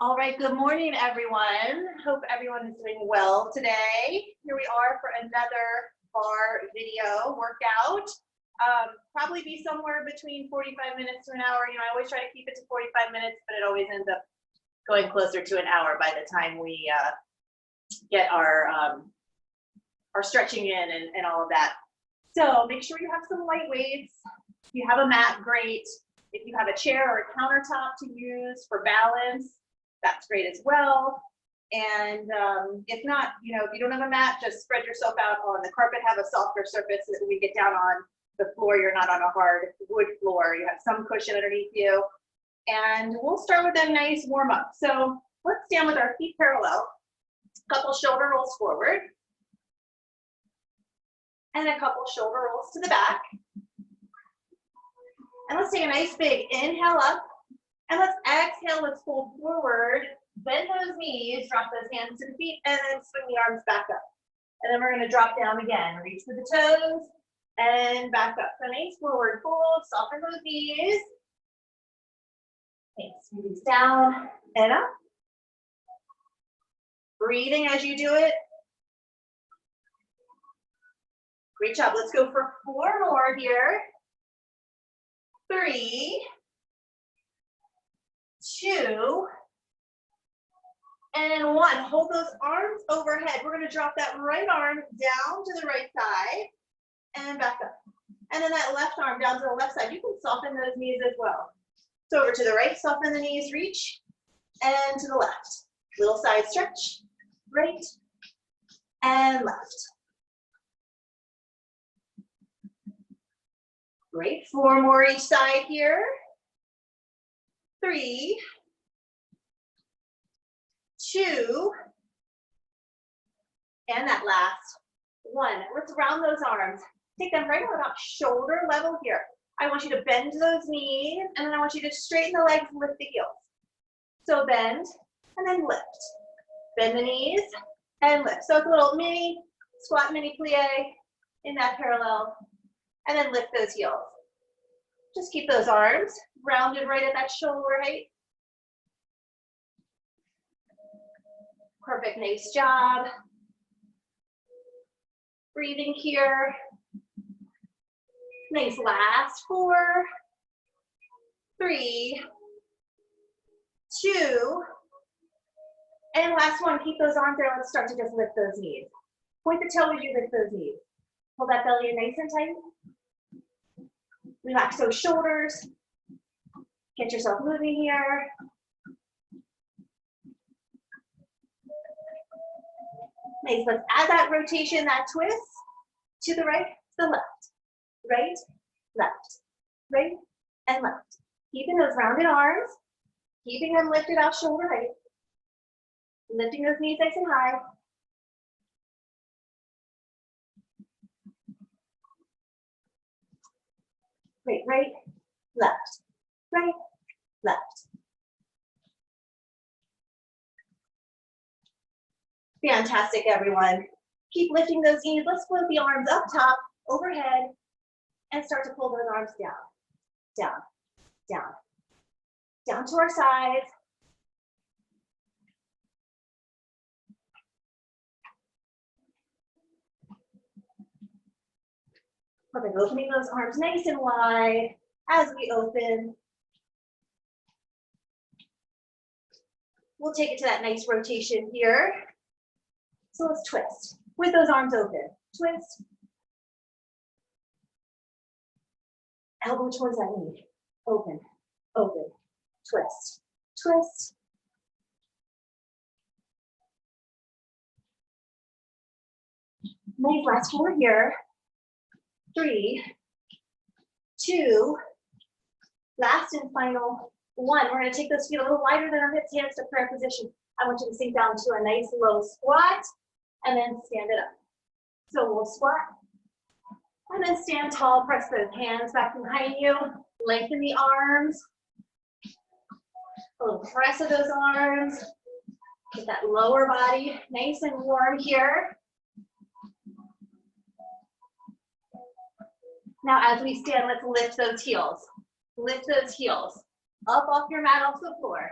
All right, good morning, everyone. Hope everyone is doing well today. Here we are for another bar video workout. Probably be somewhere between 45 minutes to an hour. You know, I always try to keep it to 45 minutes, but it always ends up going closer to an hour by the time we get our stretching in and all of that. So make sure you have some light weights. If you have a mat, great. If you have a chair or a countertop to use for balance, that's great as well. And if not, you know, if you don't have a mat, just spread yourself out on the carpet, have a softer surface so that when you get down on the floor, you're not on a hard wood floor. You have some cushion underneath you. And we'll start with a nice warm up. So let's stand with our feet parallel, a couple shoulder rolls forward, and a couple shoulder rolls to the back. And let's take a nice big inhale up. And let's exhale, let's fold forward, bend those knees, drop those hands to the feet, and then swing the arms back up. And then we're gonna drop down again. Reach for the toes and back up. So nice forward fold, soften those knees. Thanks, squeeze down and up. Breathing as you do it. Great job, let's go for 4 more here. 3, 2, and 1. Hold those arms overhead. We're going to drop that right arm down to the right side and back up. And then that left arm down to the left side. You can soften those knees as well. So over to the right, soften the knees, reach, and to the left. Little side stretch, right and left. Great. 4 more each side here. 3, 2, and that last 1. Let's round those arms. Take them right about shoulder level here. I want you to bend those knees, and then I want you to straighten the legs, lift the heels. So bend, and then lift. Bend the knees, and lift. So it's a little mini squat, mini plie in that parallel, and then lift those heels. Just keep those arms rounded right at that shoulder height. Perfect, nice job. Breathing here. Nice, last 4, 3, 2, and last 1. Keep those arms there. Let's start to just lift those knees. Point the toe as you lift those knees. Hold that belly in nice and tight. Relax those shoulders. Get yourself moving here. Nice, let's add that rotation, that twist to the right, to the left. Right, left, right, and left. Keeping those rounded arms, keeping them lifted out shoulder height. Lifting those knees nice and high. Great, right, left, right, left. Fantastic, everyone. Keep lifting those knees. Let's float the arms up top, overhead, and start to pull those arms down, down, down, down to our sides. Perfect, opening those arms nice and wide as we open. We'll take it to that nice rotation here. So let's twist with those arms open. Twist. Elbow towards that knee. Open, open, twist, twist. Nice, last 4 here. 3, 2, last and final 1. We're going to take those feet a little wider than our hips, hands to prayer position. I want you to sink down to a nice low squat and then stand it up. So we'll squat and then stand tall, press those hands back behind you, lengthen the arms, a little press of those arms, get that lower body nice and warm here. Now as we stand, let's lift those heels. Lift those heels up off your mat, off the floor.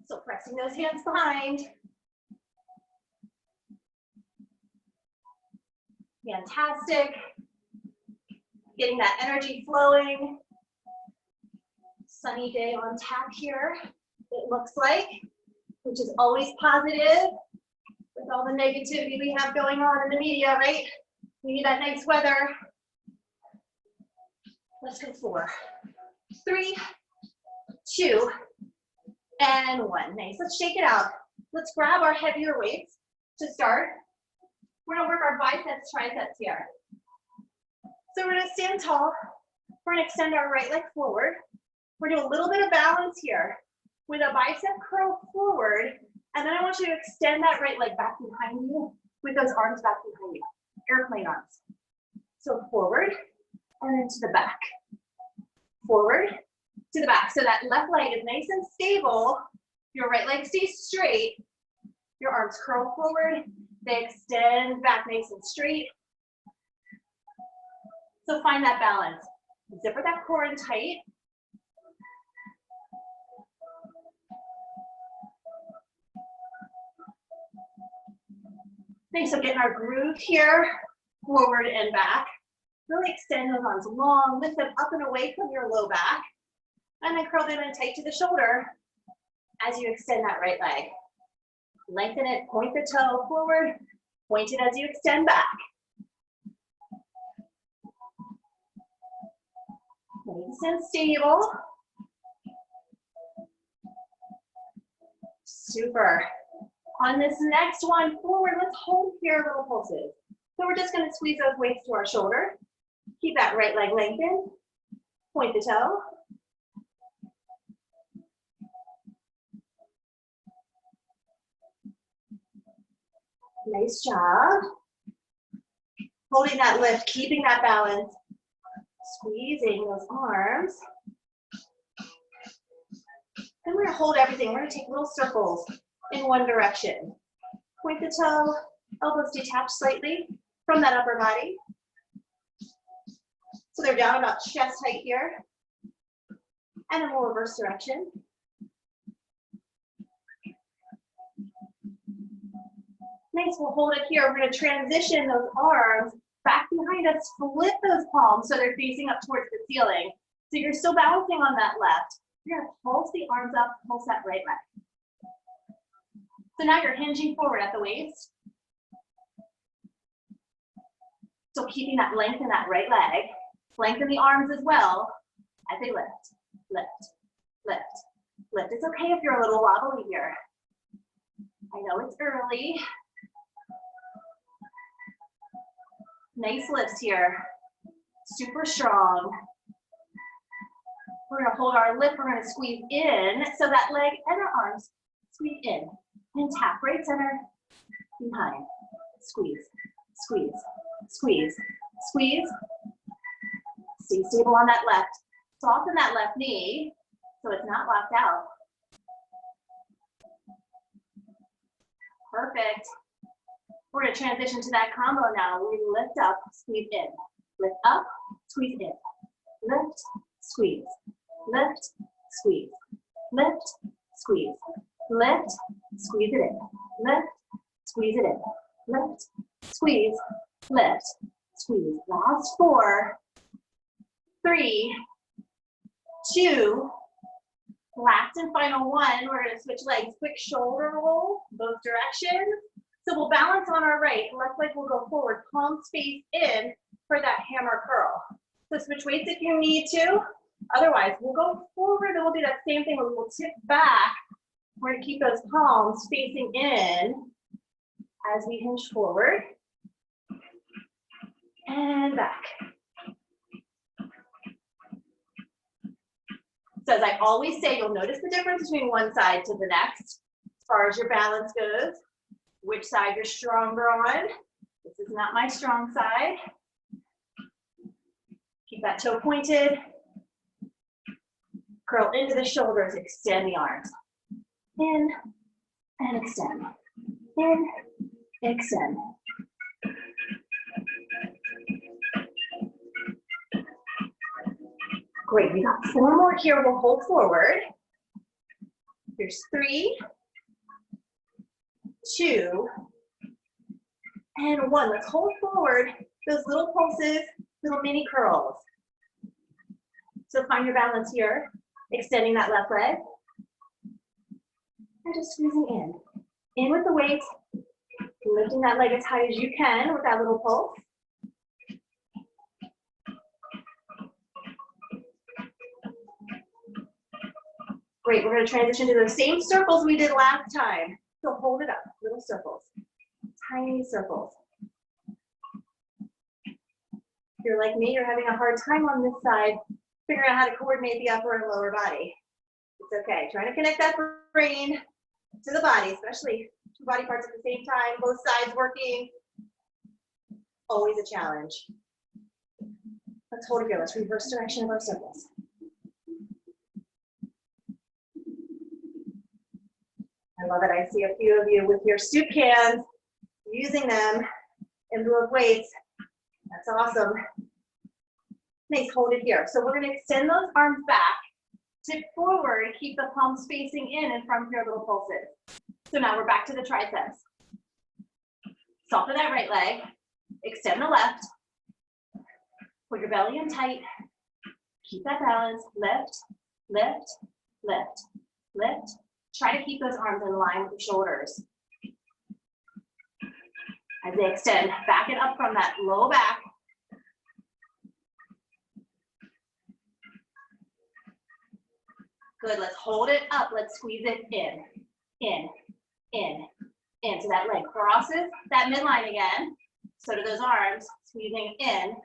So pressing those hands behind. Fantastic. Getting that energy flowing. Sunny day on tap here, it looks like, which is always positive with all the negativity we have going on in the media, right? We need that nice weather. Let's go 4, 3, 2, and 1. Nice. Let's shake it out. Let's grab our heavier weights to start. We're gonna work our biceps, triceps here. So we're gonna stand tall. We're gonna extend our right leg forward. We're gonna do a little bit of balance here with a bicep curl forward, and then I want you to extend that right leg back behind you with those arms back behind you, airplane arms. So forward and then to the back. Forward to the back. So that left leg is nice and stable. Your right leg stays straight. Your arms curl forward. They extend back nice and straight. So find that balance. Zipper that core in tight. Nice, so getting our groove here, forward and back. Really extend those arms long, lift them up and away from your low back, and then curl them in tight to the shoulder as you extend that right leg. Lengthen it, point the toe forward, point it as you extend back. Nice and stable. Super. On this next one, forward, let's hold here, little pulses. So we're just gonna squeeze those weights to our shoulder. Keep that right leg lengthened. Point the toe. Nice job. Holding that lift, keeping that balance. Squeezing those arms. And we're gonna hold everything. We're gonna take little circles in one direction. Point the toe, elbows detach slightly from that upper body. So they're down about chest height here. And then we'll reverse direction. Nice, we'll hold it here. We're gonna transition those arms back behind us, flip those palms so they're facing up towards the ceiling. So you're still balancing on that left. You're gonna pulse the arms up, pulse that right leg. So now you're hinging forward at the waist. So keeping that length in that right leg. Lengthen the arms as well as they lift, lift, lift, lift. It's okay if you're a little wobbly here. I know it's early. Nice lifts here. Super strong. We're gonna hold our lift, we're gonna squeeze in so that leg and our arms squeeze in. And tap right center, behind. Squeeze, squeeze, squeeze, squeeze. Stay stable on that left. Soften that left knee so it's not locked out. Perfect. We're gonna transition to that combo now. We lift up, squeeze in. Lift up, squeeze in. Lift, squeeze. Lift, squeeze. Lift, squeeze. Lift, squeeze it in. Lift, squeeze it in. Lift, squeeze, lift, squeeze. Last 4, 3, 2, last and final one. We're gonna switch legs, quick shoulder roll, both directions. So we'll balance on our right, left leg will go forward, palms face in for that hammer curl. So switch weights if you need to. Otherwise, we'll go forward and we'll do that same thing where we'll tip back. We're gonna keep those palms facing in as we hinge forward and back. So as I always say, you'll notice the difference between one side to the next as far as your balance goes, which side you're stronger on. This is not my strong side. Keep that toe pointed. Curl into the shoulders, extend the arms. In and extend. In, extend. Great, we got 4 more here. We'll hold forward. Here's 3, 2, and 1. Let's hold forward those little pulses, little mini curls. So find your balance here, extending that left leg, and just squeezing in. In with the weight, lifting that leg as high as you can with that little pulse. Great, we're going to transition to those same circles we did last time. So hold it up, little circles, tiny circles. If you're like me, you're having a hard time on this side, figuring out how to coordinate the upper and lower body. It's okay, trying to connect that brain to the body, especially two body parts at the same time, both sides working. Always a challenge. Let's hold it here, let's reverse direction of our circles. I love it. I see a few of you with your soup cans, using them in lieu of weights. That's awesome. Nice, hold it here. So we're going to extend those arms back, tip forward, keep the palms facing in from your little pulses. So now we're back to the triceps. Soften that right leg, extend the left, put your belly in tight, keep that balance, lift, lift, lift, lift. Try to keep those arms in line with the shoulders. As they extend, back it up from that low back. Good, let's hold it up. Let's squeeze it in, in, in. So that leg crosses that midline again. So do those arms, squeezing in,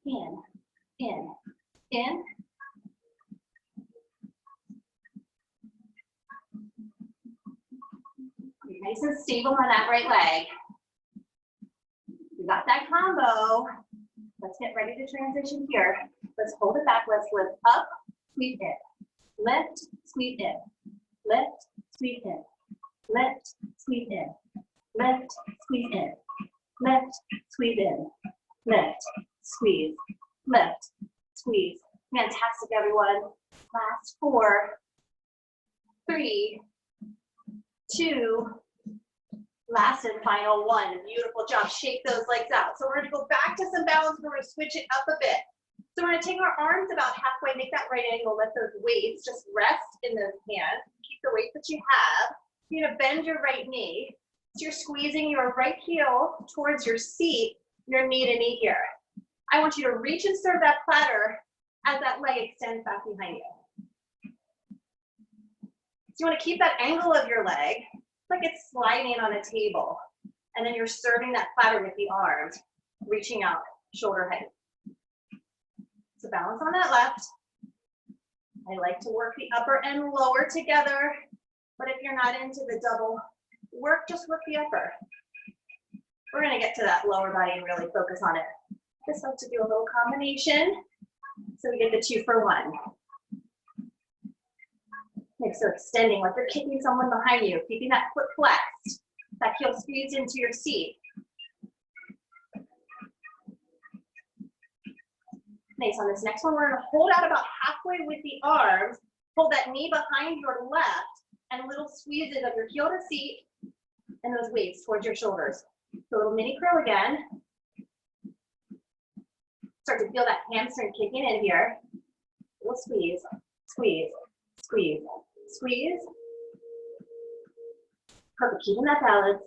in, in, in. Nice and stable on that right leg. We got that combo. Let's get ready to transition here. Let's hold it back. Let's lift up, squeeze in. Lift, squeeze in. Lift, squeeze in. Lift, squeeze in. Lift, squeeze in. Lift, squeeze in. Lift, squeeze. Lift, squeeze. Fantastic, everyone. Last 4, 3, 2, last and final 1. Beautiful job. Shake those legs out. So we're going to go back to some balance. We're going to switch it up a bit. So we're going to take our arms about halfway, make that right angle, let those weights just rest in those hands. Keep the weight that you have. You're going to bend your right knee. So you're squeezing your right heel towards your seat, your knee to knee here. I want you to reach and serve that platter as that leg extends back behind you. So you want to keep that angle of your leg like it's sliding on a table. And then you're serving that platter with the arms, reaching out, shoulder height. So balance on that left. I like to work the upper and lower together, but if you're not into the double work, just work the upper. We're going to get to that lower body and really focus on it. I just like to do a little combination so we get the 2 for 1. Okay, so extending like you're kicking someone behind you, keeping that foot flexed, that heel squeezed into your seat. Nice. On this next one, we're going to hold out about halfway with the arms, hold that knee behind your left, and little squeezes of your heel to seat and those weights towards your shoulders. So a little mini curl again. Start to feel that hamstring kicking in here. A little squeeze, squeeze, squeeze, squeeze. Perfect, keeping that balance.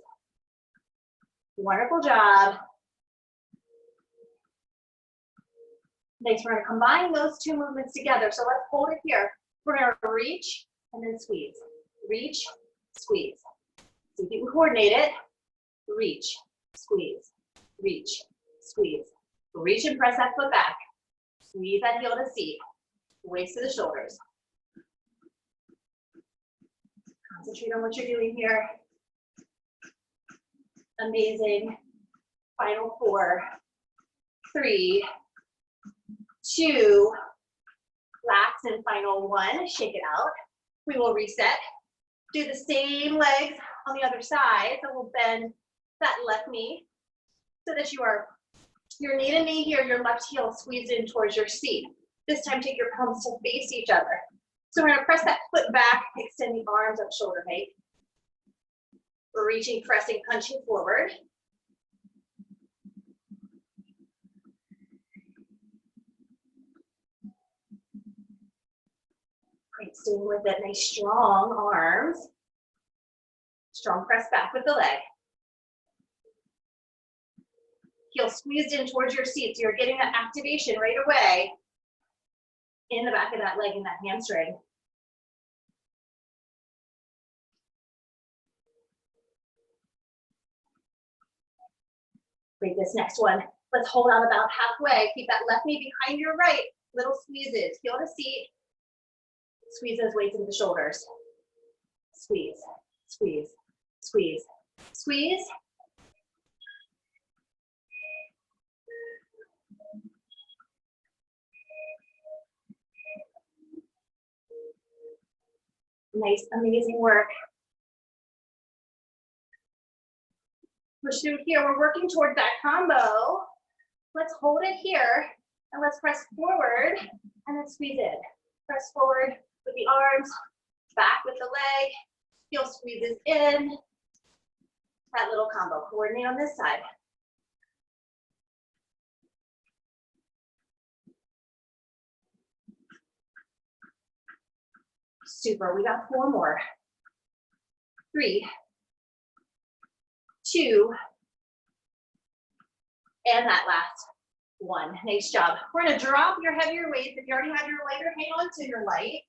Wonderful job. Next, we're going to combine those 2 movements together. So let's hold it here. We're going to reach and then squeeze. Reach, squeeze. See if you can coordinate it. Reach, squeeze, reach, squeeze. Reach and press that foot back. Squeeze that heel to seat. Waist to the shoulders. Concentrate on what you're doing here. Amazing. Final 4, 3, 2, last and final 1. Shake it out. We will reset. Do the same legs on the other side. So we'll bend that left knee so that you are your knee to knee here, your left heel squeezed in towards your seat. This time take your palms to face each other. So we're gonna press that foot back, extend the arms up shoulder height. We're reaching, pressing, punching forward. Great, staying with it, nice strong arms. Strong press back with the leg. Heel squeezed in towards your seat, so you're getting that activation right away in the back of that leg and that hamstring. Great, this next one, let's hold out about halfway. Keep that left knee behind your right. Little squeezes, heel to seat. Squeeze those weights into the shoulders. Squeeze, squeeze, squeeze, squeeze. Nice, amazing work. Push through here. We're working towards that combo. Let's hold it here and let's press forward and then squeeze in. Press forward with the arms, back with the leg, heel squeezes in. That little combo. Coordinate on this side. Super, we got 4 more. 3, 2, and that last one. Nice job. We're gonna drop your heavier weights. If you already have your lighter, hang on to your light.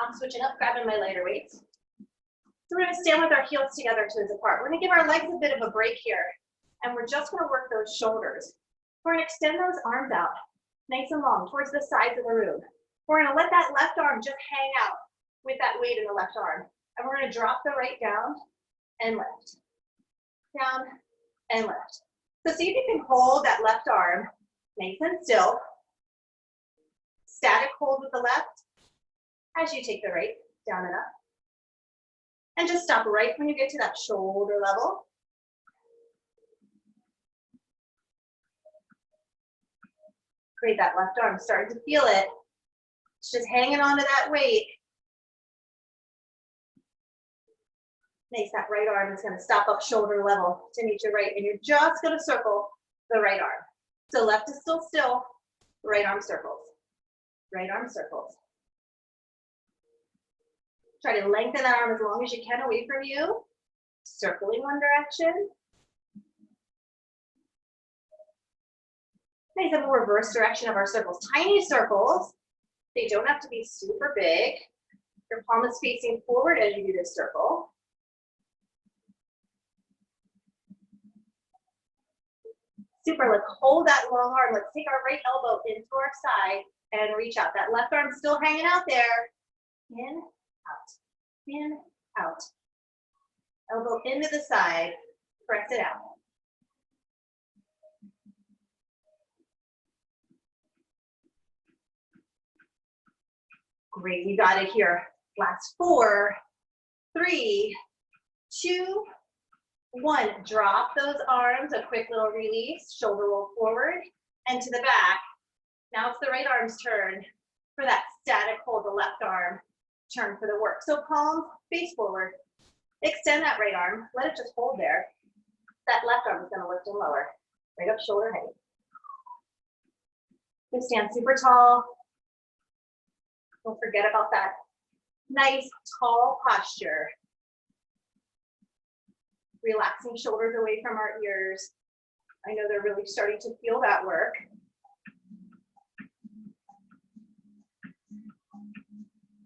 I'm switching up, grabbing my lighter weights. So we're gonna stand with our heels together, toes apart. We're gonna give our legs a bit of a break here, and we're just gonna work those shoulders. We're gonna extend those arms out, nice and long, towards the sides of the room. We're gonna let that left arm just hang out with that weight in the left arm. And we're gonna drop the right down and lift. Down and lift. So see if you can hold that left arm nice and still. Static hold with the left as you take the right down and up. And just stop right when you get to that shoulder level. Great, that left arm, starting to feel it. It's just hanging on to that weight. Nice, that right arm is gonna stop up shoulder level to meet your right, and you're just gonna circle the right arm. So left is still, right arm circles. Right arm circles. Try to lengthen that arm as long as you can away from you. Circling one direction. Nice, have a reverse direction of our circles. Tiny circles. They don't have to be super big. Your palm is facing forward as you do this circle. Super, let's hold that long arm. Let's take our right elbow into our side and reach out. That left arm still hanging out there. In, out. Elbow into the side, press it out. Great, we got it here. Last 4, 3, 2, 1. Drop those arms, a quick little release, shoulder roll forward and to the back. Now it's the right arm's turn for that static hold, the left arm turn for the work. So palms face forward. Extend that right arm, let it just hold there. That left arm is gonna lift and lower, right up shoulder height. You stand super tall. Don't forget about that nice tall posture. Relaxing shoulders away from our ears. I know they're really starting to feel that work.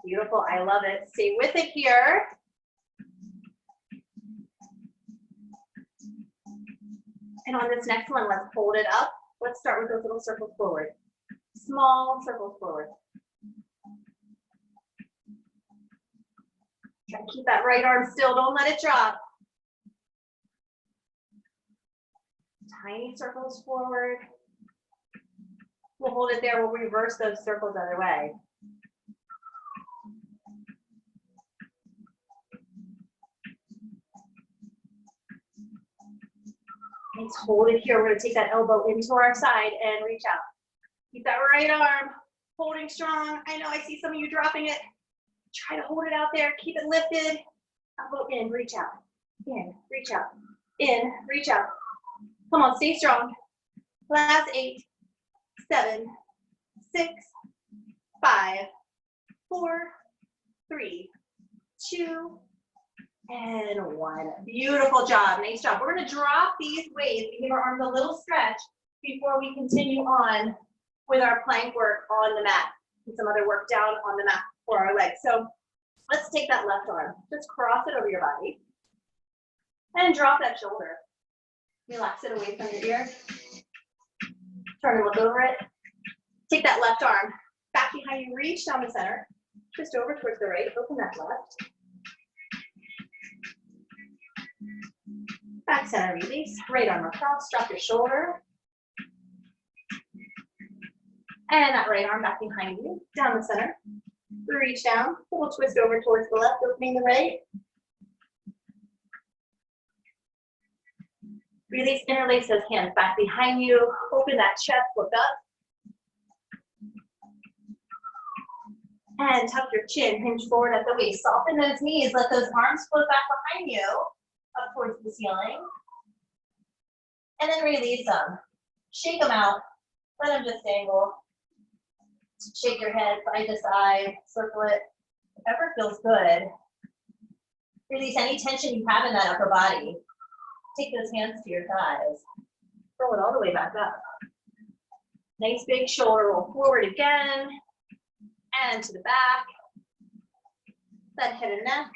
Beautiful, I love it. Stay with it here. And on this next one, let's hold it up. Let's start with those little circles forward. Small circles forward. Try to keep that right arm still, don't let it drop. Tiny circles forward. We'll hold it there, we'll reverse those circles the other way. Let's hold it here. We're gonna take that elbow into our side and reach out. Keep that right arm Holding strong. I know I see some of you dropping it. Try to hold it out there. Keep it lifted. Elbow in, reach out. In, reach out. In, reach out. Come on, stay strong. Last 8, 7, 6, 5, 4, 3, 2, and 1. Beautiful job. Nice job. We're going to drop these weights and give our arms a little stretch before we continue on with our plank work on the mat and some other work down on the mat for our legs. So let's take that left arm. Just cross it over your body and drop that shoulder. Relax it away from your ear. Try to look over it. Take that left arm back behind you, reach down the center, twist over towards the right, open that left. Back center release, right arm across, drop your shoulder. And that right arm back behind you, down the center. Reach down, little twist over towards the left, opening the right. Release, interlace those hands back behind you, open that chest, look up. And tuck your chin, hinge forward at the waist. Soften those knees, let those arms float back behind you, up towards the ceiling. And then release them. Shake them out, let them just dangle. Shake your head side to side, circle it, whatever feels good. Release any tension you have in that upper body. Take those hands to your thighs. Roll it all the way back up. Nice big shoulder roll forward again. And to the back. That head and neck.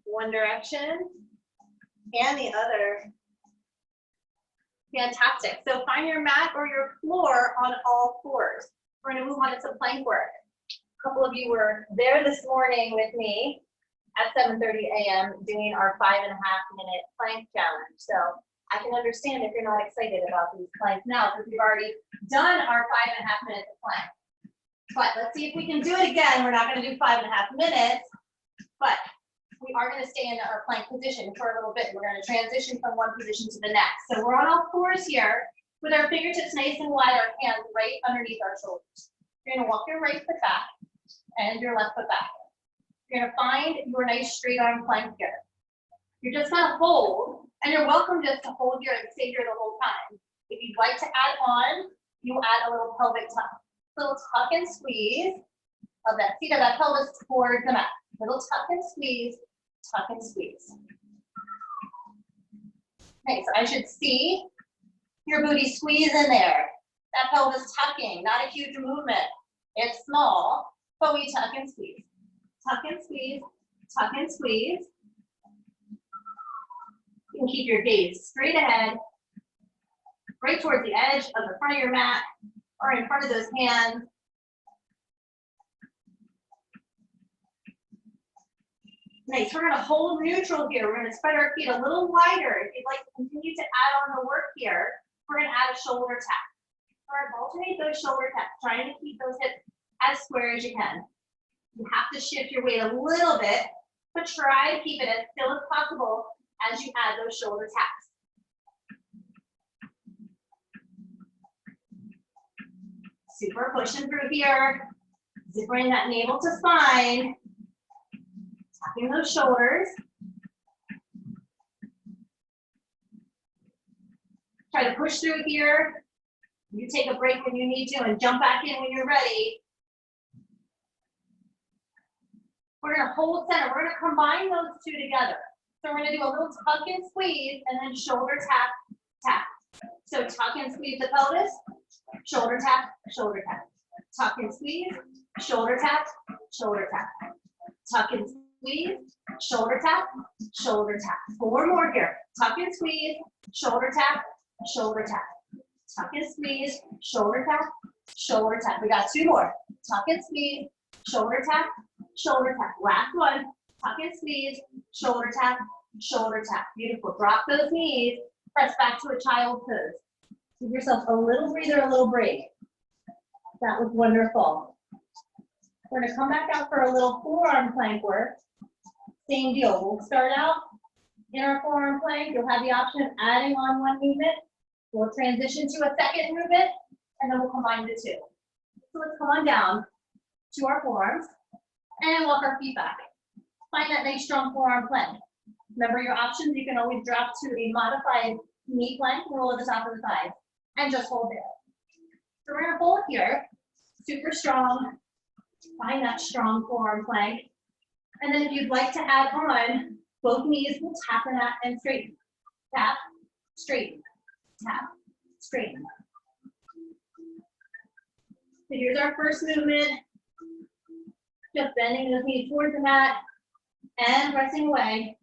One direction. And the other. Fantastic. So find your mat or your floor on all fours. We're going to move on to some plank work. A couple of you were there this morning with me at 7:30 a.m. doing our 5.5-minute plank challenge. So I can understand if you're not excited about these planks now because we've already done our 5.5 minutes of plank. But let's see if we can do it again. We're not going to do 5.5 minutes, but we are going to stay in our plank position for a little bit. We're going to transition from one position to the next. So we're on all fours here with our fingertips nice and wide, our hands right underneath our shoulders. You're going to walk your right foot back and your left foot back. You're going to find your nice straight arm plank here. You're just going to hold, and you're welcome just to hold here and stay here the whole time. If you'd like to add on, you add a little pelvic tuck. Little tuck and squeeze of that seat of that pelvis towards the mat. Little tuck and squeeze, tuck and squeeze. Okay, so I should see your booty squeeze in there. That pelvis tucking, not a huge movement. It's small, but we tuck and squeeze. Tuck and squeeze, tuck and squeeze. You can keep your gaze straight ahead, right towards the edge of the front of your mat, or in front of those hands. Nice, we're gonna hold neutral here. We're gonna spread our feet a little wider. If you'd like to continue to add on the work here, we're gonna add a shoulder tap. All right, alternate those shoulder taps, trying to keep those hips as square as you can. You have to shift your weight a little bit, but try to keep it as still as possible as you add those shoulder taps. Super pushing through here. Zippering that navel to spine. Tucking those shoulders. Try to push through here. You take a break when you need to and jump back in when you're ready. We're going to hold center. We're going to combine those two together. So we're going to do a little tuck and squeeze and then shoulder tap, tap. So tuck and squeeze the pelvis, shoulder tap, shoulder tap. Tuck and squeeze, shoulder tap, shoulder tap. Tuck and squeeze, shoulder tap, shoulder tap. 4 more here. Tuck and squeeze, shoulder tap, shoulder tap. Tuck and squeeze, shoulder tap, shoulder tap. We got 2 more. Tuck and squeeze, shoulder tap, shoulder tap. Last one. Tuck and squeeze, shoulder tap, shoulder tap. Beautiful. Drop those knees. Press back to a child pose. Give yourself a little breather, a little break. That was wonderful. We're going to come back out for a little forearm plank work. Same deal. We'll start out in our forearm plank. You'll have the option of adding on one movement. We'll transition to a second movement, and then we'll combine the two. So let's come on down to our forearms and walk our feet back. Find that nice strong forearm plank. Remember your options, you can always drop to a modified knee plank, roll at the top of the thighs, and just hold there. So we're gonna hold here, super strong. Find that strong forearm plank. And then if you'd like to add on, both knees will tap the mat and straighten. Tap, straighten, tap, straighten. So here's our first movement. Just bending those knees towards the mat and pressing away.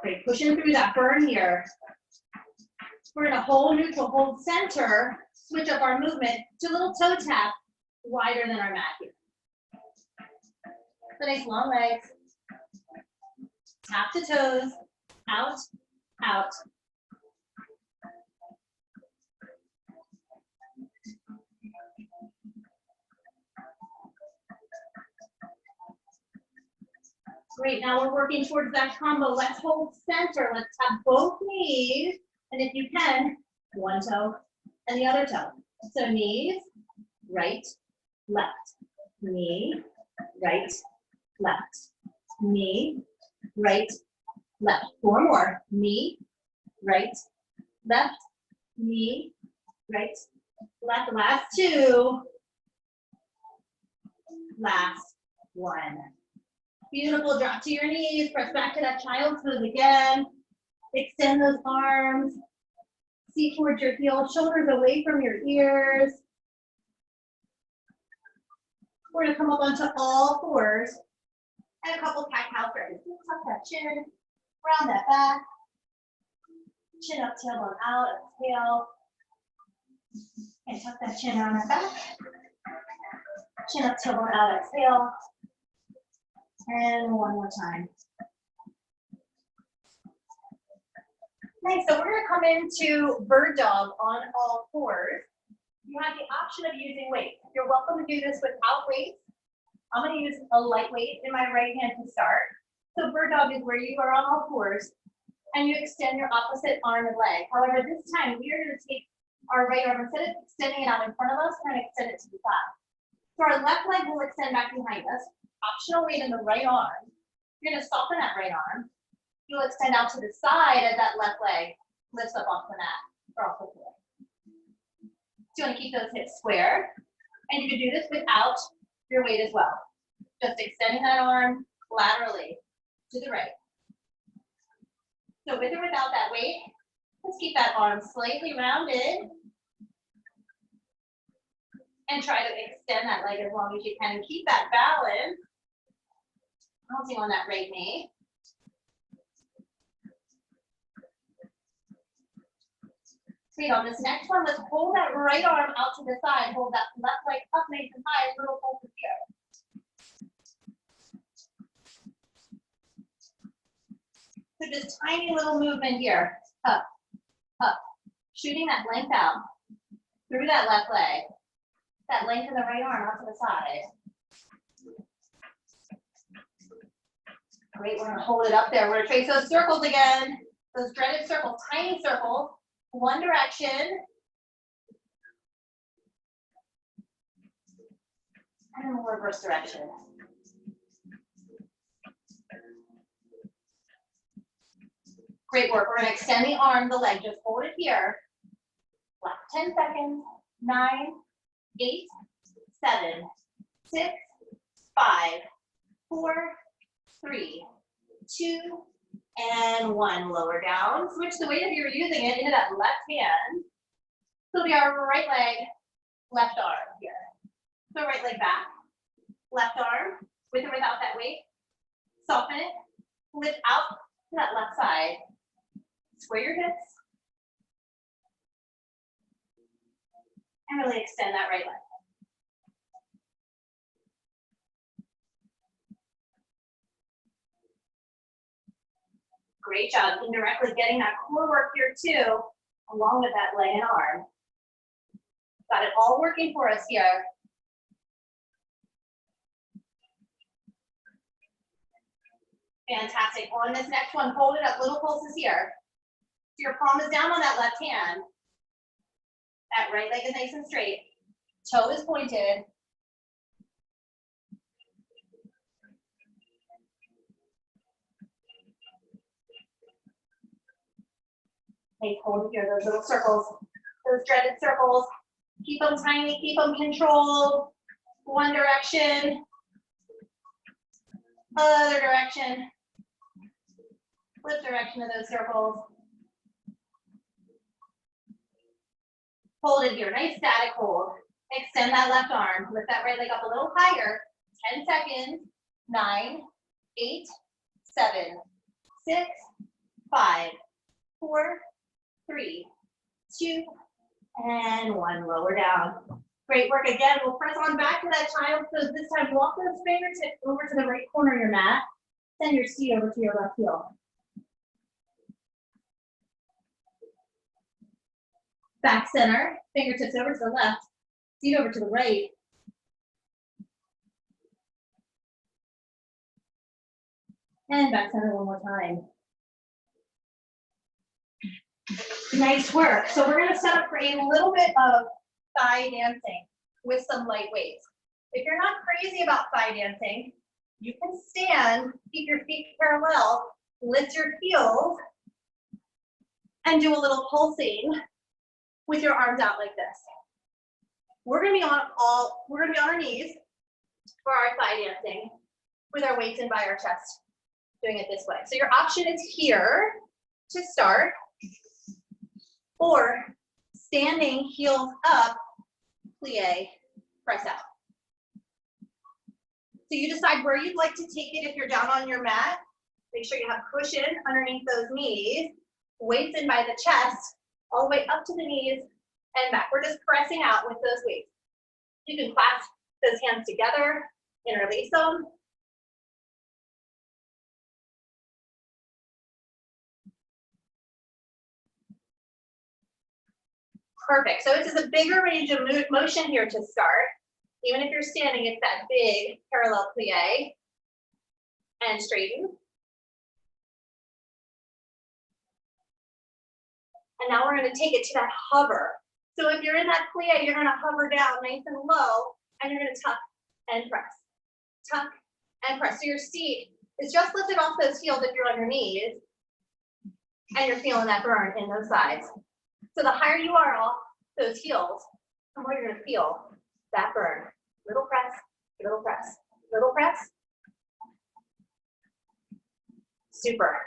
Great, pushing through that burn here. We're in a hold neutral, hold center, switch up our movement to a little toe tap wider than our mat here. So nice long legs. Tap to toes, out, out. Great, now we're working towards that combo. Let's hold center. Let's tap both knees. And if you can, one toe and the other toe. So knees, right, left. Knee, right, left. Knee, right, left. Four more. Knee, right, left. Knee, right, left. Last two. Last one. Beautiful, drop to your knees, press back to that child's pose again. Extend those arms, see towards your heels, shoulders away from your ears. We're gonna come up onto all fours and a couple cat-cow stretches. Tuck that chin, round that back, chin up, tailbone out, exhale. And tuck that chin around that back. Chin up, tailbone out, exhale. And one more time. Nice, so we're gonna come into bird dog on all fours. You have the option of using weights. You're welcome to do this without weights. I'm gonna use a light weight in my right hand to start. So bird dog is where you are on all fours and you extend your opposite arm and leg. However, this time we are gonna take our right arm, instead of extending it out in front of us, we're gonna extend it to the side. So our left leg will extend back behind us. Optional weight in the right arm. You're gonna soften that right arm. You'll extend out to the side as that left leg lifts up off the mat or off the floor. So you wanna keep those hips square. And you can do this without your weight as well. Just extending that arm laterally to the right. So with or without that weight, let's keep that arm slightly rounded. And try to extend that leg as long as you can and keep that balance. Bouncing on that right knee. Great, on this next one, let's hold that right arm out to the side. Hold that left leg up nice and high, a little pulse here. So just tiny little movement here. Up, up. Shooting that length out through that left leg. That length in the right arm out to the side. Great, we're gonna hold it up there. We're gonna trace those circles again. Those dreaded circles, tiny circles, one direction. And then we'll reverse direction. Great work, we're gonna extend the arm, the leg, just hold it here. Last 10 seconds, 9, 8, 7, 6, 5, 4, 3, 2, and 1. Lower down. Switch the weight if you're using it into that left hand. So it'll be our right leg, left arm here. So right leg back, left arm, with or without that weight. Soften it, lift out to that left side. Square your hips. And really extend that right leg. Great job, indirectly getting that core work here too, along with that leg and arm. Got it all working for us here. Fantastic. On this next one, hold it up, little pulses here. your palm is down on that left hand. That right leg is nice and straight. Toe is pointed. Hey, hold here, those little circles, those dreaded circles. Keep them tiny, keep them controlled. One direction, other direction. Flip direction of those circles. Hold it here, nice static hold. Extend that left arm, lift that right leg up a little higher. 10 seconds, 9, 8, 7, 6, 5, 4, 3, 2, and 1. Lower down. Great work again. We'll press on back to that child pose. This time, walk those fingertips over to the right corner of your mat. Send your seat over to your left heel. Back center, fingertips over to the left, seat over to the right. And back center one more time. Nice work. So we're going to set up for a little bit of thigh dancing with some light weights. If you're not crazy about thigh dancing, you can stand, keep your feet parallel, lift your heels, and do a little pulsing with your arms out like this. We're going to be on our knees for our thigh dancing with our weights in by our chest, doing it this way. So your option is here to start, or standing heels up, plie, press out. So you decide where you'd like to take it. If you're down on your mat, make sure you have cushion underneath those knees, weights in by the chest, all the way up to the knees and back. We're just pressing out with those weights. You can clasp those hands together, interlace them. Perfect. So this is a bigger range of motion here to start. Even if you're standing, it's that big parallel plie and straighten. And now we're going to take it to that hover. So if you're in that plie, you're going to hover down nice and low, and you're going to tuck and press. Tuck and press. So your seat is just lifted off those heels if you're on your knees, and you're feeling that burn in those sides. So the higher you are off those heels, the more you're going to feel that burn. Little press, little press, little press. Super.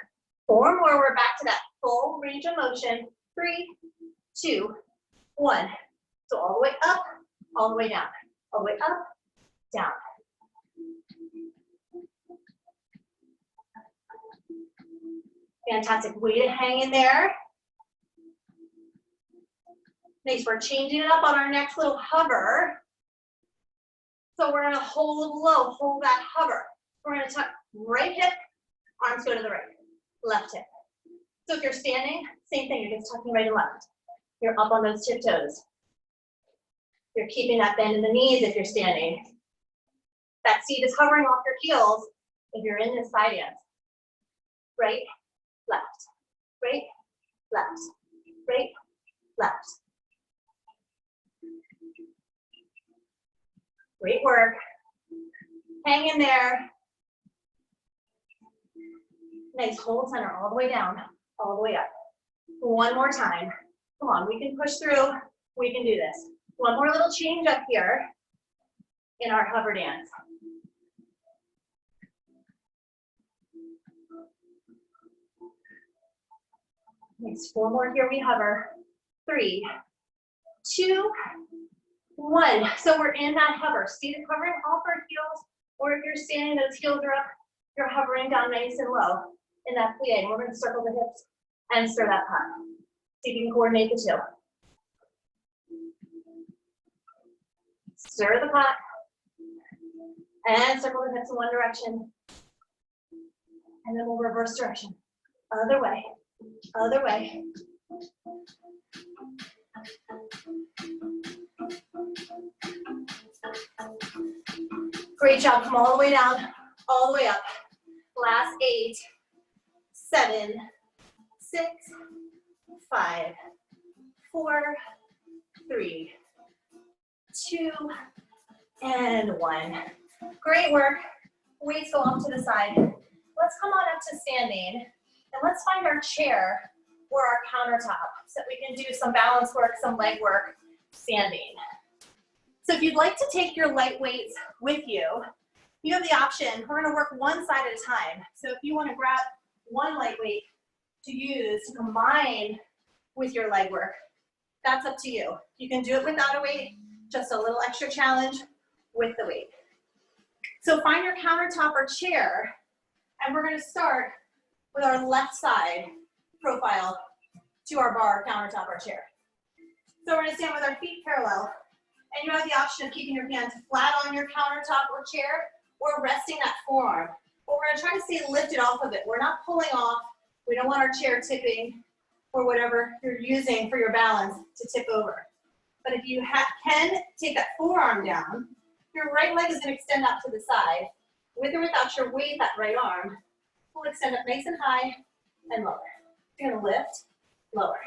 4 more, we're back to that full range of motion. 3, 2, 1. So all the way up, all the way down, all the way up, down. Fantastic. Way to hang in there. Nice. We're changing it up on our next little hover. So we're going to hold low, hold that hover. We're going to tuck right hip, arms go to the right, left hip. So if you're standing, same thing, you're just tucking right and left. You're up on those tiptoes. You're keeping that bend in the knees if you're standing. That seat is hovering off your heels if you're in this side dance. Right, left, right, left, right, left. Great work. Hang in there. Nice, hold center all the way down, all the way up. One more time. Come on, we can push through. We can do this. One more little change up here in our hover dance. Nice, 4 more here, we hover. 3, 2, 1. So we're in that hover. Seat is hovering off our heels, or if you're standing, those heels are up, you're hovering down nice and low in that plie. And we're going to circle the hips and stir that pot. See if you can coordinate the two. Stir the pot and circle the hips in one direction. And then we'll reverse direction. Other way, other way. Great job. Come all the way down, all the way up. Last 8, 7, 6, 5, 4, 3, 2, and 1. Great work. Weights go off to the side. Let's come on up to standing, and let's find our chair or our countertop so that we can do some balance work, some leg work, standing. So if you'd like to take your light weights with you, you have the option. We're gonna work one side at a time. So if you wanna grab one light weight to use to combine with your leg work, that's up to you. You can do it without a weight, just a little extra challenge with the weight. So find your countertop or chair, and we're gonna start with our left side profile to our bar, countertop, or chair. So we're gonna stand with our feet parallel, and you have the option of keeping your hands flat on your countertop or chair, or resting that forearm. But we're gonna try to stay lifted off of it. We're not pulling off. We don't want our chair tipping or whatever you're using for your balance to tip over. But if you can take that forearm down, your right leg is gonna extend out to the side. With or without your weight, that right arm will extend up nice and high and lower. You're gonna lift, lower.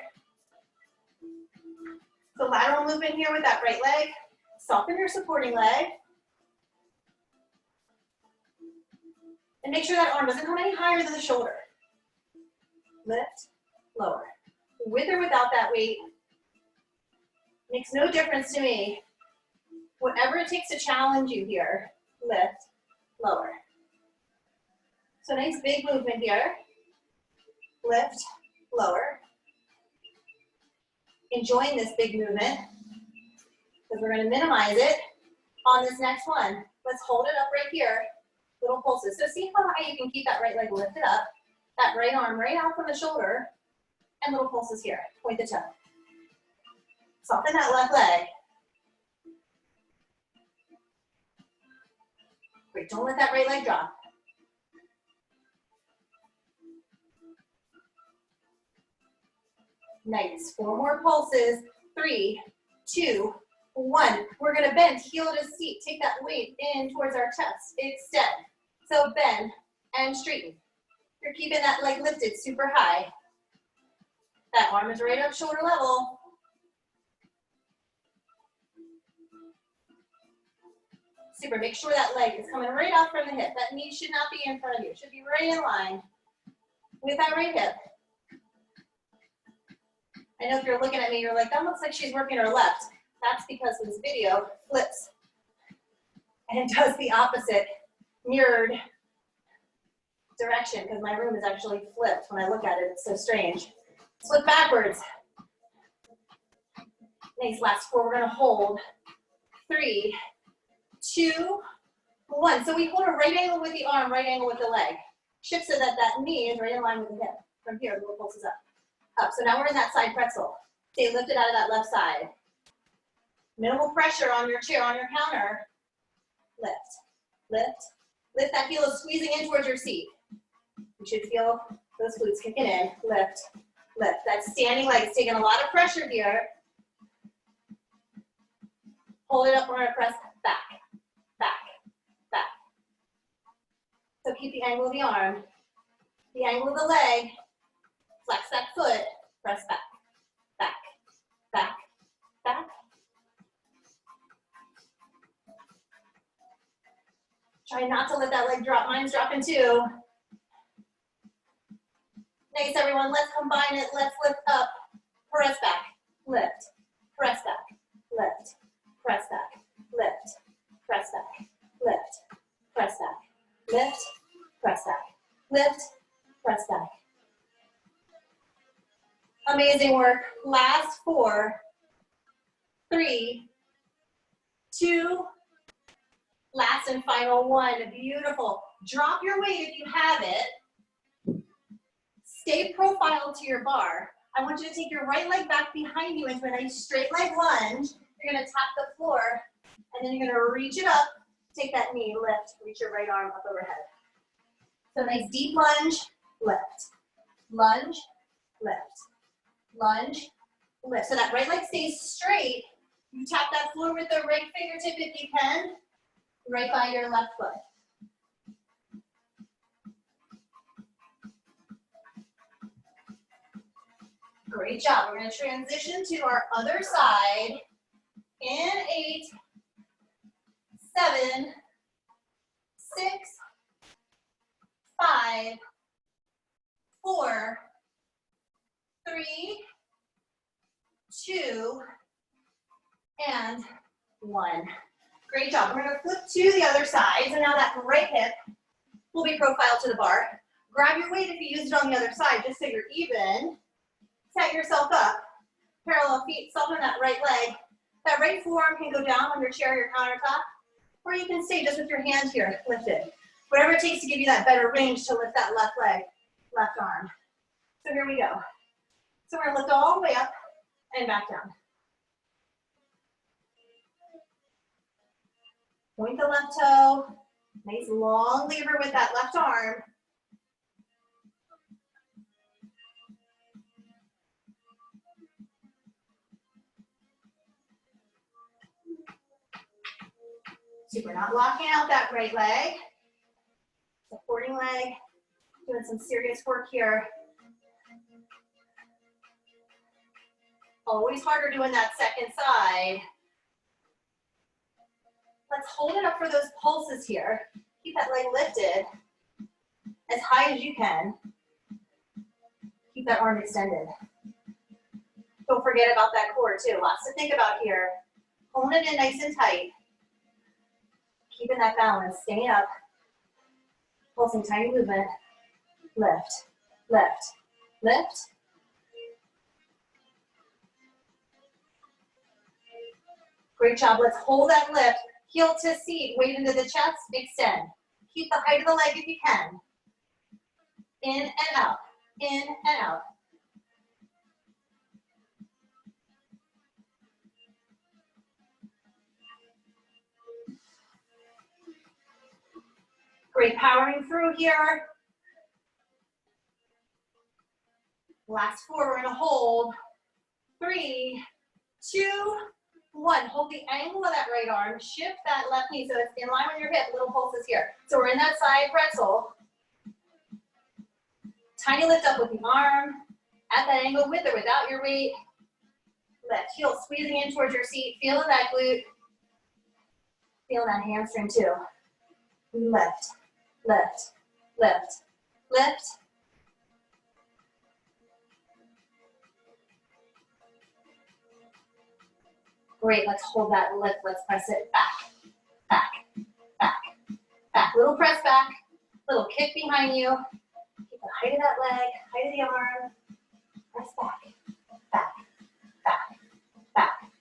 So lateral movement here with that right leg. Soften your supporting leg. And make sure that arm doesn't come any higher than the shoulder. Lift, lower. With or without that weight, makes no difference to me. Whatever it takes to challenge you here, lift, lower. So nice big movement here. Lift, lower. Enjoying this big movement, because we're gonna minimize it on this next one. Let's hold it up right here, little pulses. So see how high you can keep that right leg lifted up, that right arm right out from the shoulder, and little pulses here, point the toe. Soften that left leg. Great, don't let that right leg drop. Nice, 4 more pulses. 3, 2, 1. We're gonna bend, heel to seat. Take that weight in towards our chest. Extend. So bend and straighten. You're keeping that leg lifted super high. That arm is right up shoulder level. Super, make sure that leg is coming right out from the hip. That knee should not be in front of you. It should be right in line with that right hip. I know if you're looking at me, you're like, that looks like she's working her left. That's because this video flips and does the opposite mirrored direction, because my room is actually flipped when I look at it. It's so strange. Flip backwards. Nice, last 4, we're gonna hold. 3, 2, 1. So we hold a right angle with the arm, right angle with the leg. Shift so that that knee is right in line with the hip. From here, little pulses up. Up. So now we're in that side pretzel. Stay lifted out of that left side. Minimal pressure on your chair, on your counter. Lift, lift, lift. That heel is squeezing in towards your seat. You should feel those glutes kicking in. Lift, lift. That standing leg is taking a lot of pressure here. Hold it up, we're gonna press back, back, back. So keep the angle of the arm, the angle of the leg. Flex that foot, press back, back, back, back. Try not to let that leg drop. Mine's dropping too. Nice, everyone. Let's combine it. Let's lift up, press back, lift, press back, lift, press back, lift, press back, lift, press back, lift, press back, lift, press back. Amazing work. Last 4, 3, 2, last and final 1. Beautiful. Drop your weight if you have it. Stay profiled to your bar. I want you to take your right leg back behind you into a nice straight leg lunge. You're gonna tap the floor, and then you're gonna reach it up, take that knee, lift, reach your right arm up overhead. So nice deep lunge, lift, lunge, lift. Lunge, lift. So that right leg stays straight. You tap that floor with the right fingertip if you can, right by your left foot. Great job. We're going to transition to our other side in 8, 7, 6, 5, 4, 3, 2, and 1. Great job. We're going to flip to the other side. So now that right hip will be profiled to the bar. Grab your weight if you used it on the other side, just so you're even. Set yourself up. Parallel feet, soften that right leg. That right forearm can go down on your chair or your countertop, or you can stay just with your hand here, lifted. Whatever it takes to give you that better range to lift that left leg, left arm. So here we go. So we're going to lift all the way up and back down. Point the left toe. Nice long lever with that left arm. Super, not blocking out that right leg. Supporting leg. Doing some serious work here. Always harder doing that second side. Let's hold it up for those pulses here. Keep that leg lifted as high as you can. Keep that arm extended. Don't forget about that core too. Lots to think about here. Holding it in nice and tight. Keeping that balance, staying up. Pulsing tiny movement. Lift, lift, lift. Great job. Let's hold that lift. Heel to seat, weight into the chest, extend. Keep the height of the leg if you can. In and out, in and out. Great, powering through here. Last 4, we're gonna hold. 3, 2, 1. Hold the angle of that right arm. Shift that left knee so it's in line with your hip. Little pulses here. So we're in that side pretzel. Tiny lift up with the arm. At that angle with or without your weight. Left heel squeezing in towards your seat. Feeling that glute. Feeling that hamstring too. Lift, lift, lift, lift. Great, let's hold that lift. Let's press it back, back, back, back. Little press back, little kick behind you. Keep the height of that leg, height of the arm. Press back, back, back, back.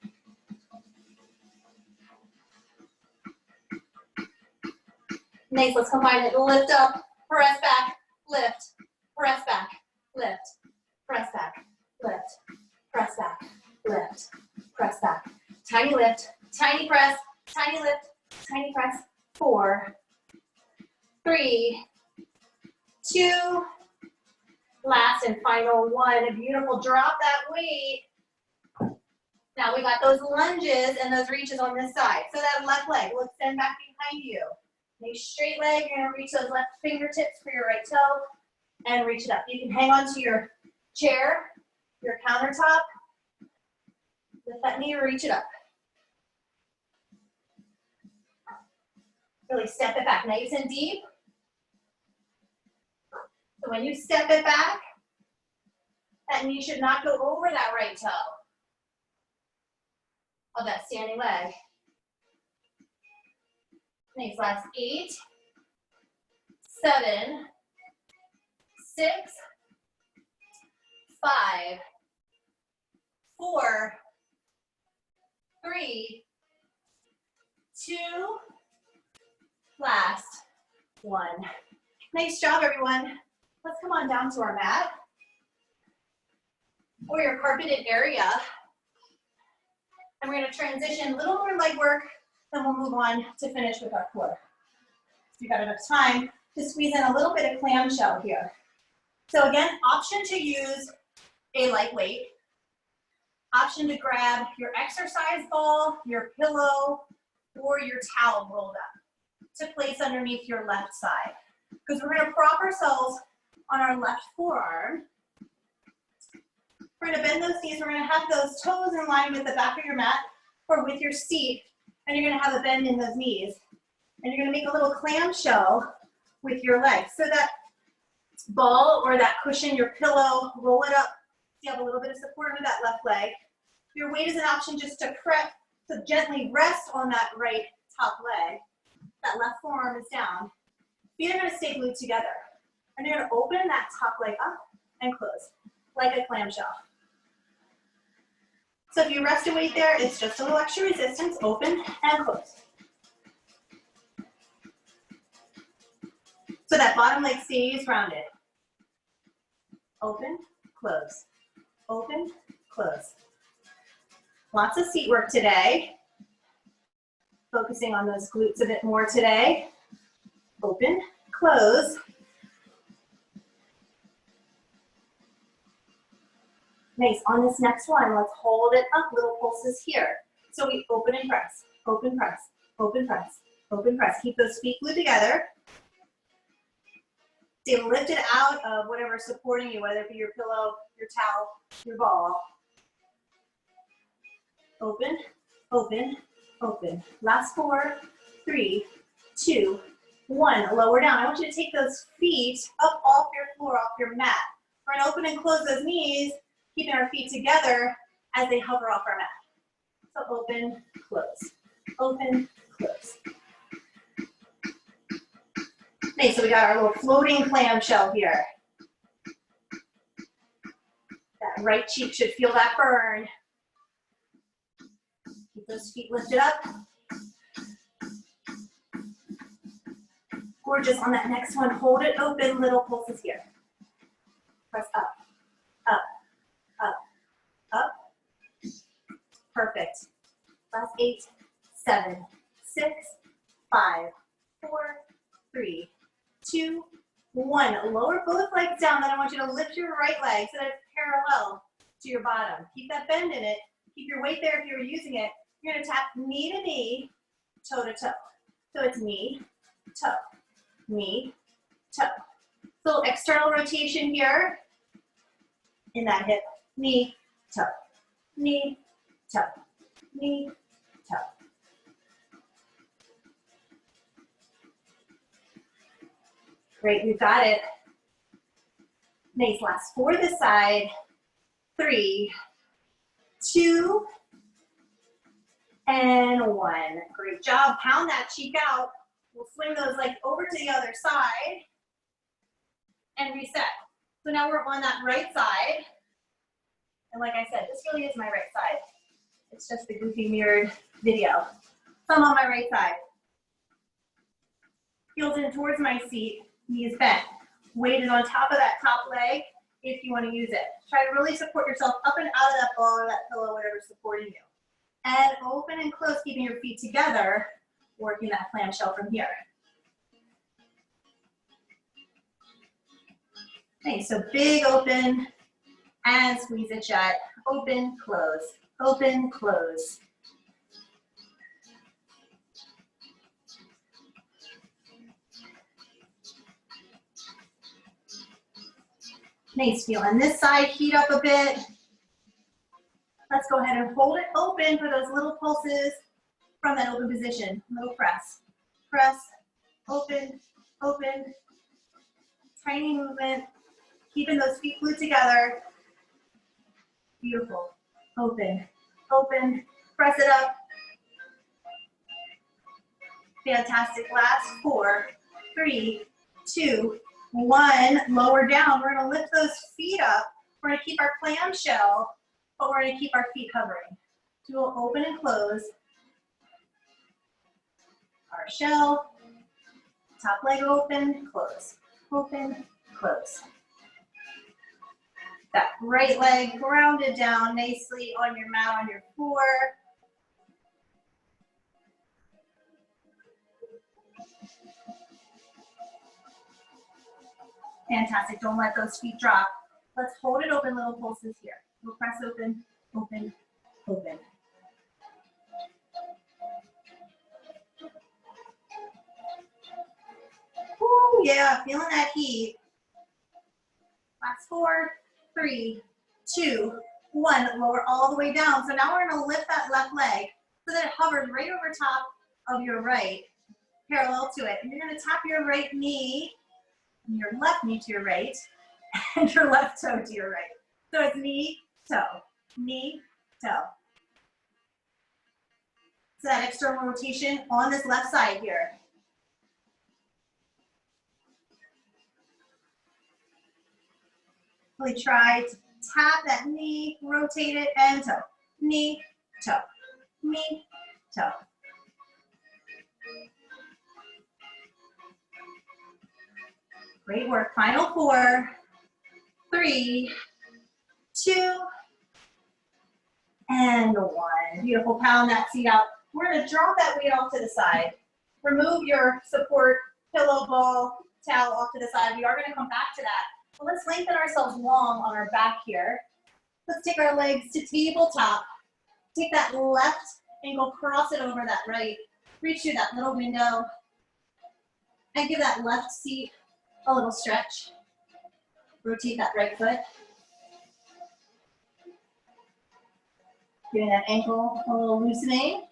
Nice, let's combine it. Lift up, press back, lift, press back, lift, press back, lift, press back, lift, press back. Tiny lift, tiny press, tiny lift, tiny press. 4, 3, 2, last and final 1. Beautiful, drop that weight. Now we got those lunges and those reaches on this side. So that left leg will extend back behind you. Nice straight leg, you're gonna reach those left fingertips for your right toe and reach it up. You can hang on to your chair, your countertop. Lift that knee or reach it up. Really step it back, nice and deep. So when you step it back, that knee should not go over that right toe of that standing leg. Nice, last 8, 7, 6, 5, 4, 3, 2, last 1. Nice job, everyone. Let's come on down to our mat or your carpeted area. And we're going to transition a little more leg work, then we'll move on to finish with our core. So you've got enough time to squeeze in a little bit of clamshell here. So again, option to use a lightweight. Option to grab your exercise ball, your pillow, or your towel rolled up to place underneath your left side. Because we're going to prop ourselves on our left forearm. We're gonna bend those knees. We're gonna have those toes in line with the back of your mat or with your seat, and you're gonna have a bend in those knees. And you're gonna make a little clamshell with your legs. So that ball or that cushion, your pillow, roll it up. You have a little bit of support under that left leg. Your weight is an option just to gently rest on that right top leg. That left forearm is down. Feet are gonna stay glued together. And you're gonna open that top leg up and close, like a clamshell. So if you rest a weight there, it's just a little extra resistance, open and close. So that bottom leg stays rounded. Open, close, open, close. Lots of seat work today. Focusing on those glutes a bit more today. Open, close. Nice, on this next one, let's hold it up, little pulses here. So we open and press, open, press, open, press, open, press. Keep those feet glued together. Stay lifted out of whatever's supporting you, whether it be your pillow, your towel, your ball. Open, open, open. Last 4, 3, 2, 1. Lower down. I want you to take those feet up off your floor, off your mat. We're gonna open and close those knees, keeping our feet together as they hover off our mat. So open, close, open, close. Okay, so we got our little floating clamshell here. That right cheek should feel that burn. Keep those feet lifted up. Gorgeous. On that next one, hold it open, little pulses here. Press up, up, up, up. Perfect. Last 8, 7, 6, 5, 4, 3, 2, 1. Lower both legs down. Then I want you to lift your right leg so that it's parallel to your bottom. Keep that bend in it. Keep your weight there if you're using it. You're going to tap knee to knee, toe to toe. So it's knee, toe, knee, toe. Little external rotation here in that hip. Knee, toe, knee, toe, knee, toe. Great, we've got it. Nice, last 4 this side. 3, 2, and 1. Great job, pound that cheek out. We'll swing those legs over to the other side and reset. So now we're on that right side. And like I said, this really is my right side. It's just the goofy mirrored video. So I'm on my right side. Heels in towards my seat. Knees bent. Weight is on top of that top leg if you want to use it. Try to really support yourself up and out of that ball or that pillow, whatever's supporting you. And open and close, keeping your feet together, working that clamshell from here. Okay, so big open and squeeze it shut. Open, close, open, close. Nice, feel on this side, heat up a bit. Let's go ahead and hold it open for those little pulses from that open position. Little press, press, open, open. Tiny movement, keeping those feet glued together. Beautiful. Open, open, press it up. Fantastic. Last 4, 3, 2, 1. Lower down. We're going to lift those feet up. We're going to keep our clamshell, but we're going to keep our feet hovering. So we'll open and close our shell. Top leg open, close, open, close. That right leg grounded down nicely on your mat, on your floor. Fantastic, don't let those feet drop. Let's hold it open, little pulses here. We'll press open, open, open. Ooh, yeah, feeling that heat. Last 4, 3, 2, 1. Lower all the way down. So now we're gonna lift that left leg so that it hovers right over top of your right, parallel to it. And you're gonna tap your right knee, and your left knee to your right, and your left toe to your right. So it's knee, toe, knee, toe. So that external rotation on this left side here. Really try to tap that knee, rotate it, and toe. Knee, toe, knee, toe. Great work. Final 4, 3, 2, and 1. Beautiful. Pound that seat out. We're going to drop that weight off to the side. Remove your support pillow, ball, towel off to the side. We are going to come back to that. But let's lengthen ourselves long on our back here. Let's take our legs to tabletop. Take that left ankle, cross it over that right. Reach through that little window. And give that left seat a little stretch. Rotate that right foot. Giving that ankle a little loosening.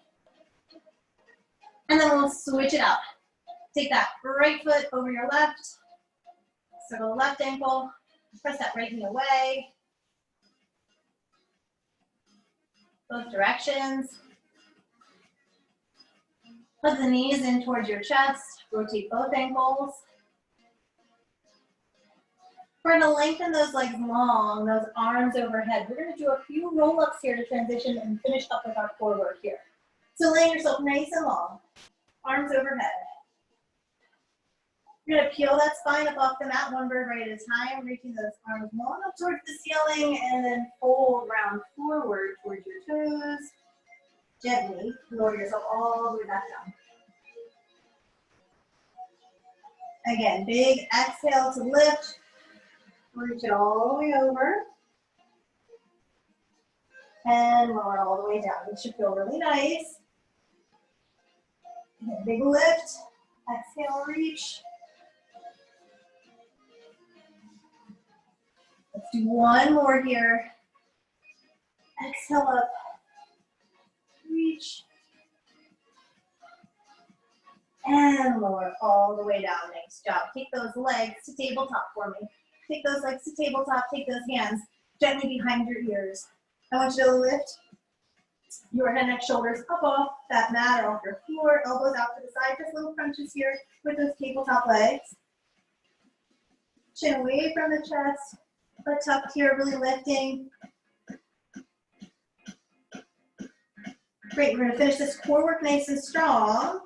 And then we'll switch it out. Take that right foot over your left. Circle the left ankle. Press that right knee away. Both directions. Hug the knees in towards your chest. Rotate both ankles. We're going to lengthen those legs long, those arms overhead. We're going to do a few roll-ups here to transition and finish up with our core work here. So laying yourself nice and long, arms overhead. You're going to peel that spine up off the mat, one vertebrae at a time, reaching those arms long up towards the ceiling, and then fold round forward towards your toes. Gently lower yourself all the way back down. Again, big exhale to lift. Reach it all the way over. And lower all the way down. This should feel really nice. Big lift. Exhale, reach. Let's do one more here. Exhale up. Reach. And lower all the way down. Nice job. Take those legs to tabletop for me. Take those legs to tabletop. Take those hands gently behind your ears. I want you to lift your head, neck, shoulders up off that mat or off your floor. Elbows out to the side. Just little crunches here with those tabletop legs. Chin away from the chest. Butt tucked here, really lifting. Great. We're going to finish this core work nice and strong.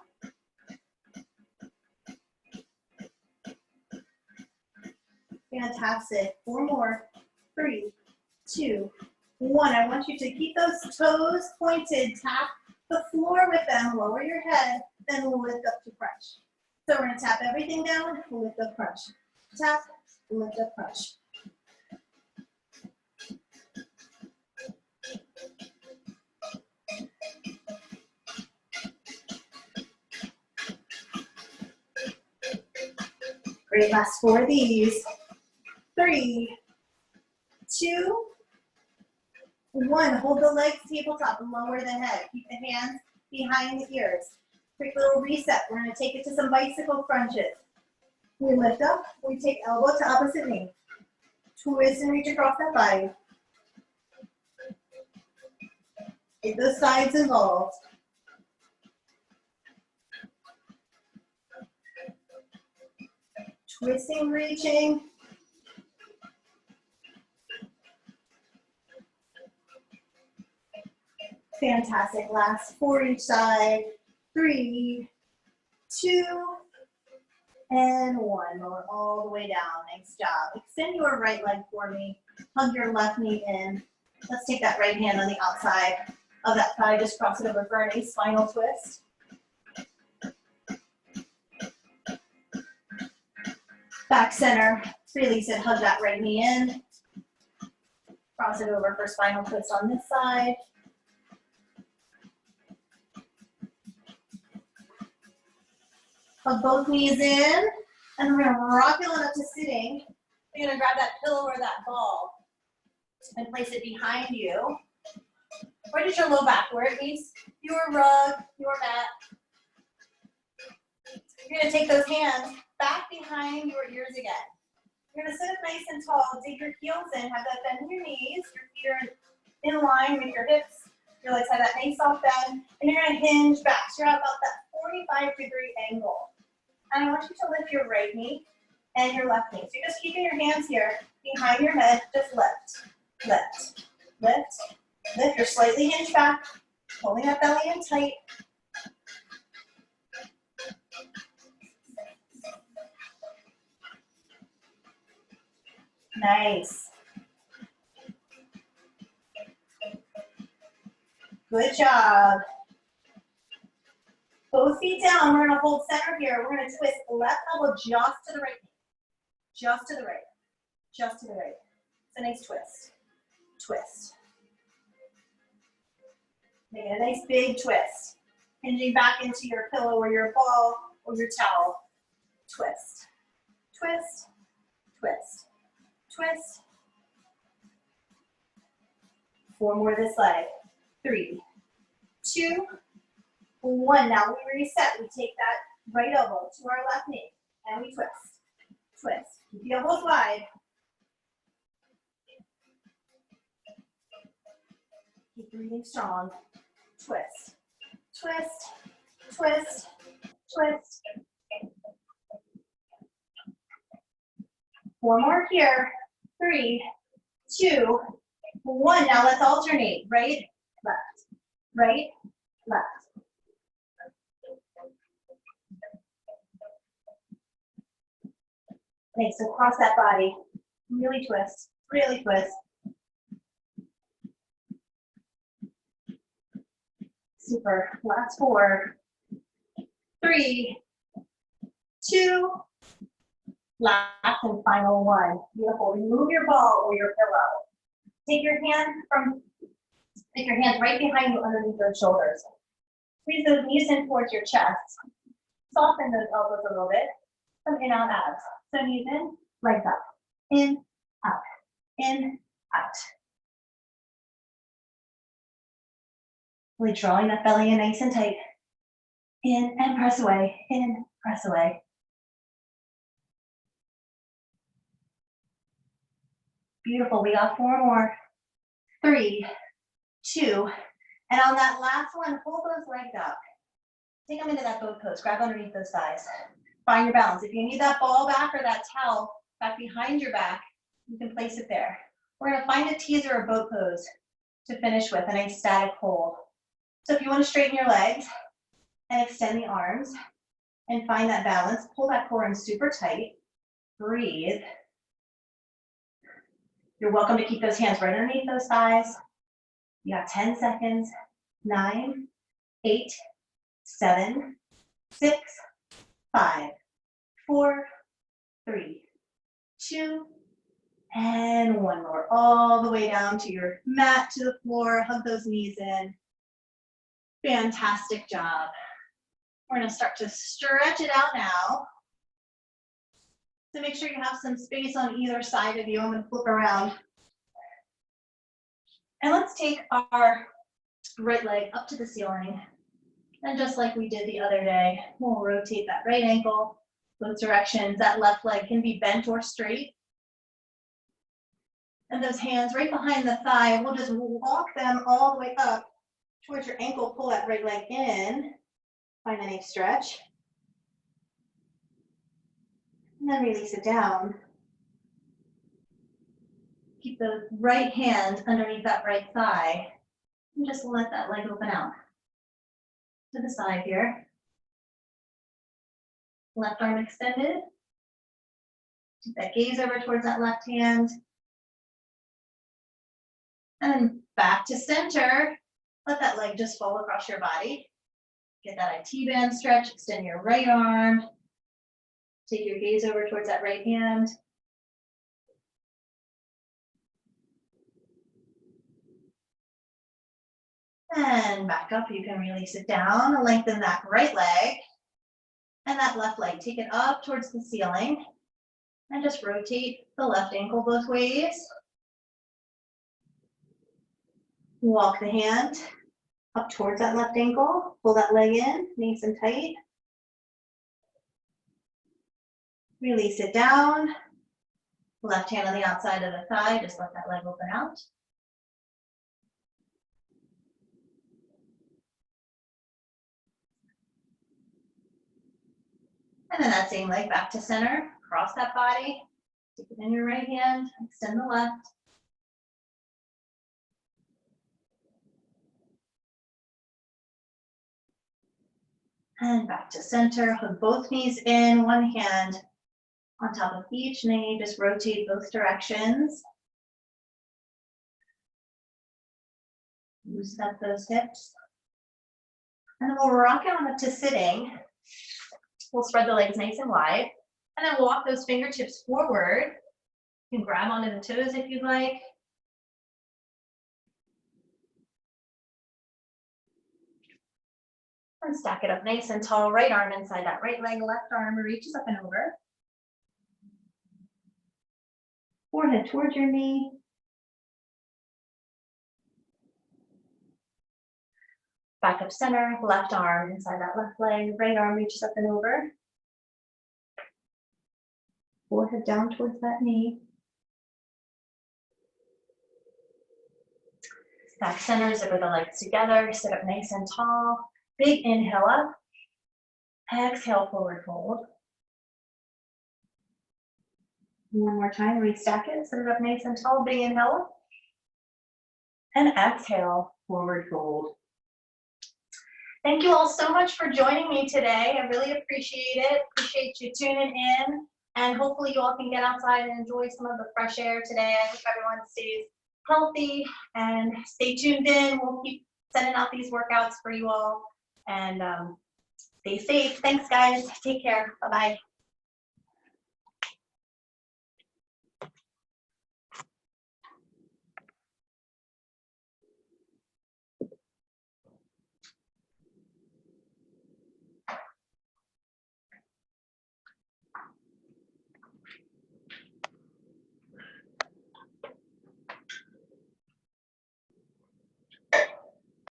Fantastic. 4 more. 3, 2, 1. I want you to keep those toes pointed. Tap the floor with them. Lower your head. Then lift up to crunch. So we're going to tap everything down. Lift up, crunch. Tap, lift up, crunch. Great. Last 4 of these. 3, 2, 1. Hold the legs tabletop, lower the head. Keep the hands behind the ears. Quick little reset. We're going to take it to some bicycle crunches. We lift up, we take elbow to opposite knee. Twist and reach across that body. Get those sides involved. Twisting, reaching. Fantastic. Last 4 each side. 3, 2, and 1. Lower all the way down. Nice job. Extend your right leg for me. Hug your left knee in. Let's take that right hand on the outside of that thigh. Just cross it over for a nice spinal twist. Back center. Release it. Hug that right knee in. Cross it over for spinal twist on this side. Hug both knees in, and we're going to rock it on up to sitting. You're going to grab that pillow or that ball. and place it behind you. Where does your low back? Where it meets your rug, your mat. You're gonna take those hands back behind your ears again. You're gonna sit up nice and tall, dig your heels in, have that bend in your knees, your feet are in line with your hips, your legs have that nice soft bend, and you're gonna hinge back. So you're at about that 45-degree angle. And I want you to lift your right knee and your left knee. So you're just keeping your hands here behind your head, just lift, lift, lift, lift. You're slightly hinged back, holding that belly in tight. Nice. Good job. Both feet down. We're going to hold center here. We're going to twist left elbow just to the right. Just to the right. Just to the right. It's a nice twist. Twist. Make it a nice big twist. Hinging back into your pillow or your ball or your towel. Twist. Twist. Twist. Twist. 4 more this leg. 3, 2, 1. Now we reset. We take that right elbow to our left knee and we twist. Twist. Keep the elbows wide. Keep breathing strong. Twist. Twist. Twist. Twist. 4 more here. 3, 2, 1. Now let's alternate. Right, left. Right, left. Nice. So cross that body. Really twist. Really twist. Super. Last 4, 3, 2. Last and final 1. Beautiful. Remove your ball or your pillow. Take your hands right behind you underneath your shoulders. Squeeze those knees in towards your chest. Soften those elbows a little bit. Some in, out, abs. So knees in, legs up. In, out. In, out. Really drawing that belly in nice and tight. In and press away. In, press away. Beautiful. We got 4 more. 3, 2, and on that last one, hold those legs up. Take them into that boat pose. Grab underneath those thighs. Find your balance. If you need that ball back or that towel back behind your back, you can place it there. We're going to find a teaser or boat pose to finish with, a nice static hold. So if you want to straighten your legs and extend the arms and find that balance, pull that core in super tight. Breathe. You're welcome to keep those hands right underneath those thighs. You got 10 seconds. 9, 8, 7, 6, 5, 4, 3, 2, and 1 more. All the way down to your mat, to the floor. Hug those knees in. Fantastic job. We're going to start to stretch it out now. So make sure you have some space on either side of you. I'm going to flip around. And let's take our right leg up to the ceiling. And just like we did the other day, we'll rotate that right ankle both directions. That left leg can be bent or straight. And those hands right behind the thigh, we'll just walk them all the way up towards your ankle. Pull that right leg in. Find a nice stretch. And then release it down. Keep the right hand underneath that right thigh. And just let that leg open out. To the side here. Left arm extended. Keep that gaze over towards that left hand. And then back to center. Let that leg just fall across your body. Get that IT band stretch. Extend your right arm. Take your gaze over towards that right hand. And back up. You can release it down. Lengthen that right leg. And that left leg. Take it up towards the ceiling. And just rotate the left ankle both ways. Walk the hand up towards that left ankle. Pull that leg in, nice and tight. Release it down. Left hand on the outside of the thigh, just let that leg open out. And then that same leg back to center, cross that body, take it in your right hand, extend the left. And back to center, hug both knees in, one hand on top of each knee, just rotate both directions. Loosen up those hips. And then we'll rock it on up to sitting. We'll spread the legs nice and wide. And then walk those fingertips forward. You can grab onto the toes if you'd like. And stack it up nice and tall. Right arm inside that right leg, left arm reaches up and over. Forehead towards your knee. Back up center, left arm inside that left leg, right arm reaches up and over. Forehead down towards that knee. Back center, zipper the legs together, sit up nice and tall. Big inhale up. Exhale, forward fold. One more time, restack it, sit it up nice and tall, big inhale up. And exhale, forward fold. Thank you all so much for joining me today. I really appreciate it. Appreciate you tuning in. And hopefully you all can get outside and enjoy some of the fresh air today. I hope everyone stays healthy and stay tuned in. We'll keep sending out these workouts for you all. And stay safe. Thanks, guys. Take care. Bye-bye.